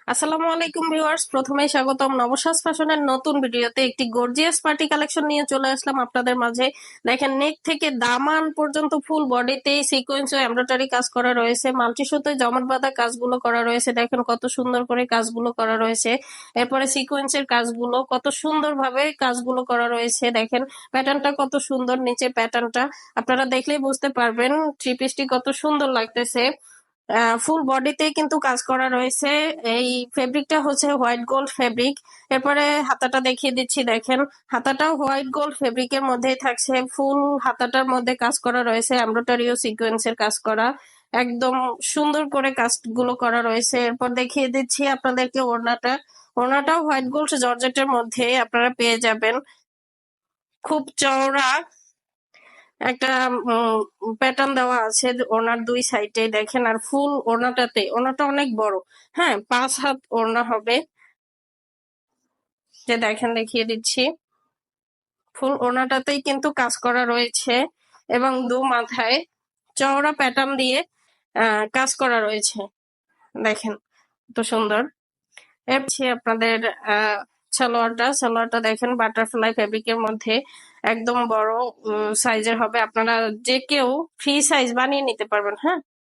আসসালামু আলাইকুম ভিউয়ার্স, প্রথমেই স্বাগতম নবসাজ ফ্যাশনের নতুন ভিডিওতে। একটি গর্জিয়াস পার্টি কালেকশন নিয়ে চলে আসলাম আপনাদের মাঝে। দেখেন, নেক থেকে দামান পর্যন্ত ফুল বডিতেই সিকোয়েন্স ও এমব্রয়ডারি কাজ করা রয়েছে, মাল্টি সুতোয় জমাট বাঁধা কাজগুলো করা রয়েছে। দেখেন কত সুন্দর করে কাজগুলো করা রয়েছে। এরপরে সিকোয়েন্সের কাজগুলো কত সুন্দরভাবে কাজগুলো করা রয়েছে। দেখেন প্যাটার্নটা কত সুন্দর, নিচে প্যাটার্নটা আপনারা দেখলেই বুঝতে পারবেন থ্রি পিসটি কত সুন্দর লাগতেছে। ফুল বডিতে কিন্তু কাজ করা রয়েছে। এই ফেব্রিকটা হচ্ছে হোয়াইট গোল্ড ফেব্রিক। এরপরে হাতাটা দেখিয়ে দিচ্ছি। দেখেন হাতাটাও হোয়াইট গোল্ড ফেব্রিকের মধ্যেই থাকছে। ফুল হাতাটার মধ্যে কাজ করা রয়েছে, এমব্রয়ডারি ও সিকোয়েন্সের কাজ করা, একদম সুন্দর করে কাজগুলো করা রয়েছে। এরপর দেখিয়ে দিচ্ছি আপনাদেরকে ওড়নাটাও হোয়াইট গোল্ড জর্জেটের মধ্যে আপনারা পেয়ে যাবেন। খুব চওড়া একটা প্যাটার্ন দেওয়া আছে ওনার দুই সাইডে। দেখেন, আর ফুল ওড়নাটা অনেক বড়। হ্যাঁ, 5 হাত ওড়না হবে। যে দেখেন, দেখিয়ে দিচ্ছি, ফুল ওড়নাটাতেই কিন্তু কাজ করা রয়েছে এবং দু মাথায় চওড়া প্যাটার্ন দিয়ে কাজ করা রয়েছে। দেখেন কত সুন্দর। আপনাদের সালোয়ারটা দেখেন বাটারফ্লাই ফেব্রিকের মধ্যে একদম বড় সাইজের হবে। আপনারা যে কেউ ফ্রি সাইজ বানিয়ে নিতে পারবেন। হ্যাঁ,